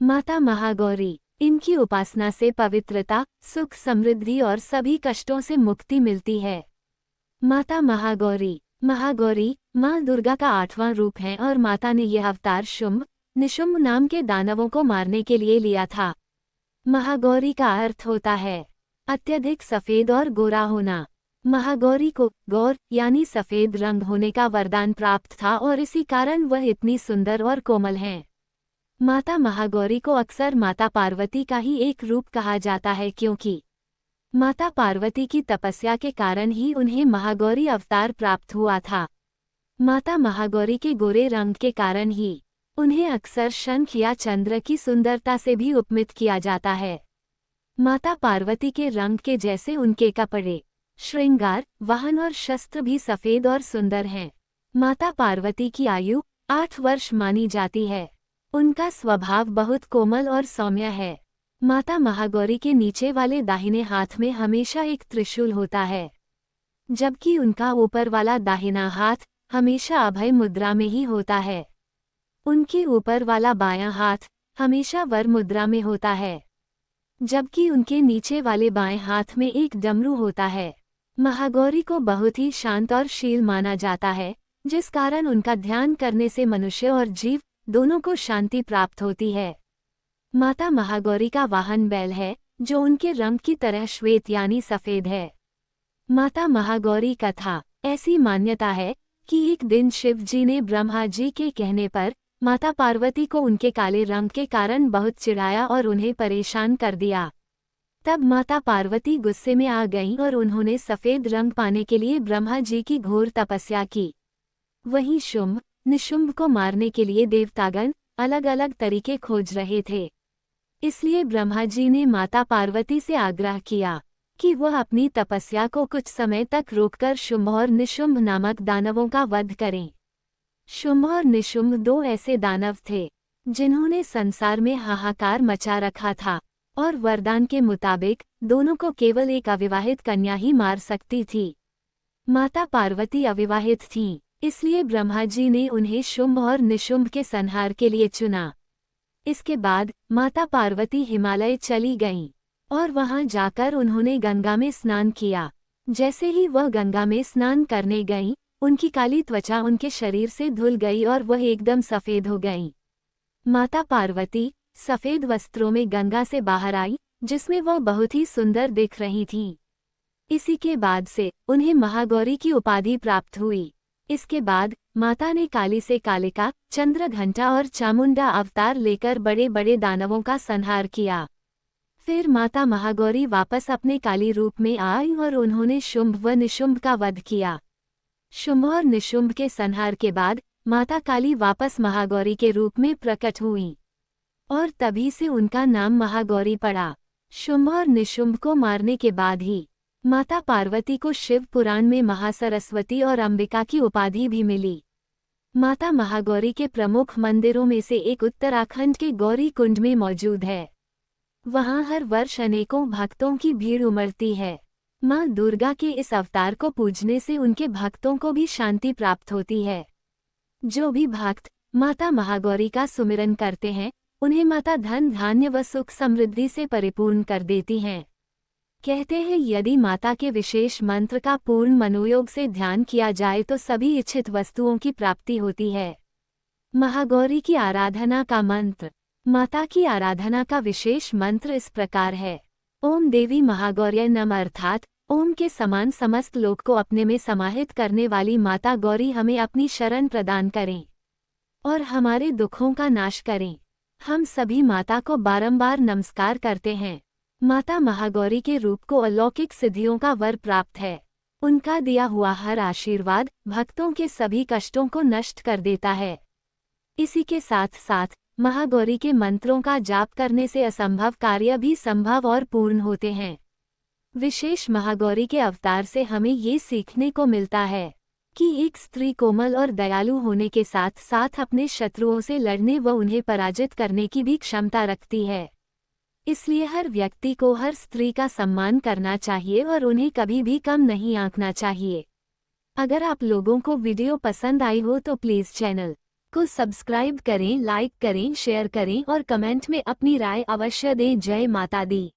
माता महागौरी, इनकी उपासना से पवित्रता, सुख, समृद्धि और सभी कष्टों से मुक्ति मिलती है। माता महागौरी, महागौरी माँ दुर्गा का 8वां रूप है और माता ने यह अवतार शुंभ, निशुंभ नाम के दानवों को मारने के लिए लिया था। महागौरी का अर्थ होता है अत्यधिक सफेद और गोरा होना। महागौरी को गौर यानी सफेद रंग होने का वरदान प्राप्त था और इसी कारण वह इतनी सुंदर और कोमल हैं। माता महागौरी को अक्सर माता पार्वती का ही एक रूप कहा जाता है, क्योंकि माता पार्वती की तपस्या के कारण ही उन्हें महागौरी अवतार प्राप्त हुआ था। माता महागौरी के गोरे रंग के कारण ही उन्हें अक्सर शंख या चंद्र की सुंदरता से भी उपमित किया जाता है। माता पार्वती के रंग के जैसे उनके कपड़े, श्रृंगार, वाहन और शस्त्र भी सफेद और सुंदर हैं। माता पार्वती की आयु 8 वर्ष मानी जाती है। उनका स्वभाव बहुत कोमल और सौम्य है। माता महागौरी के नीचे वाले दाहिने हाथ में हमेशा एक त्रिशूल होता है, जबकि उनका ऊपर वाला दाहिना हाथ हमेशा अभय मुद्रा में ही होता है। उनके ऊपर वाला बायां हाथ हमेशा वर मुद्रा में होता है, जबकि उनके नीचे वाले बाएं हाथ में एक डमरू होता है। महागौरी को बहुत ही शांत और शील माना जाता है, जिस कारण उनका ध्यान करने से मनुष्य और जीव दोनों को शांति प्राप्त होती है। माता महागौरी का वाहन बैल है, जो उनके रंग की तरह श्वेत यानी सफेद है। माता महागौरी कथा, ऐसी मान्यता है कि एक दिन शिव जी ने ब्रह्मा जी के कहने पर माता पार्वती को उनके काले रंग के कारण बहुत चिढ़ाया और उन्हें परेशान कर दिया। तब माता पार्वती गुस्से में आ गईं और उन्होंने सफेद रंग पाने के लिए ब्रह्मा जी की घोर तपस्या की। वहीं शुंभ, निशुंभ को मारने के लिए देवतागण अलग अलग तरीके खोज रहे थे। इसलिए ब्रह्मा जी ने माता पार्वती से आग्रह किया कि वह अपनी तपस्या को कुछ समय तक रोककर शुंभ और निशुंभ नामक दानवों का वध करें। शुंभ और निशुंभ 2 ऐसे दानव थे जिन्होंने संसार में हाहाकार मचा रखा था और वरदान के मुताबिक दोनों को केवल एक अविवाहित कन्या ही मार सकती थी। माता पार्वती अविवाहित थीं, इसलिए ब्रह्मा जी ने उन्हें शुंभ और निशुंभ के संहार के लिए चुना। इसके बाद माता पार्वती हिमालय चली गईं और वहां जाकर उन्होंने गंगा में स्नान किया। जैसे ही वह गंगा में स्नान करने गईं, उनकी काली त्वचा उनके शरीर से धुल गई और वह एकदम सफेद हो गईं। माता पार्वती सफेद वस्त्रों में गंगा से बाहर आई, जिसमें वह बहुत ही सुंदर दिख रही थीं। इसी के बाद से उन्हें महागौरी की उपाधि प्राप्त हुई। इसके बाद माता ने काली से कालिका, चंद्रघंटा और चामुंडा अवतार लेकर बड़े बड़े दानवों का संहार किया। फिर माता महागौरी वापस अपने काली रूप में आई और उन्होंने शुंभ व निशुंभ का वध किया। शुंभ और निशुंभ के संहार के बाद माता काली वापस महागौरी के रूप में प्रकट हुईं और तभी से उनका नाम महागौरी पड़ा। शुंभ और निशुंभ को मारने के बाद ही माता पार्वती को शिव पुराण में महासरस्वती और अंबिका की उपाधि भी मिली। माता महागौरी के प्रमुख मंदिरों में से एक उत्तराखंड के गौरी कुंड में मौजूद है। वहां हर वर्ष अनेकों भक्तों की भीड़ उमड़ती है। मां दुर्गा के इस अवतार को पूजने से उनके भक्तों को भी शांति प्राप्त होती है। जो भी भक्त माता महागौरी का सुमिरन करते हैं, उन्हें माता धन धान्य व सुख समृद्धि से परिपूर्ण कर देती हैं। कहते हैं यदि माता के विशेष मंत्र का पूर्ण मनोयोग से ध्यान किया जाए तो सभी इच्छित वस्तुओं की प्राप्ति होती है। महागौरी की आराधना का मंत्र। माता की आराधना का विशेष मंत्र इस प्रकार है। ओम देवी महागौर्य नमः, अर्थात ओम के समान समस्त लोक को अपने में समाहित करने वाली माता गौरी हमें अपनी शरण प्रदान करें और हमारे दुखों का नाश करें। हम सभी माता को बारंबार नमस्कार करते हैं। माता महागौरी के रूप को अलौकिक सिद्धियों का वर प्राप्त है। उनका दिया हुआ हर आशीर्वाद भक्तों के सभी कष्टों को नष्ट कर देता है। इसी के साथ साथ महागौरी के मंत्रों का जाप करने से असंभव कार्य भी संभव और पूर्ण होते हैं। विशेष महागौरी के अवतार से हमें ये सीखने को मिलता है कि एक स्त्री कोमल और दयालु होने के साथ साथ अपने शत्रुओं से लड़ने व उन्हें पराजित करने की भी क्षमता रखती है। इसलिए हर व्यक्ति को हर स्त्री का सम्मान करना चाहिए और उन्हें कभी भी कम नहीं आंकना चाहिए। अगर आप लोगों को वीडियो पसंद आई हो तो प्लीज़ चैनल को सब्सक्राइब करें, लाइक करें, शेयर करें और कमेंट में अपनी राय अवश्य दें। जय माता दी।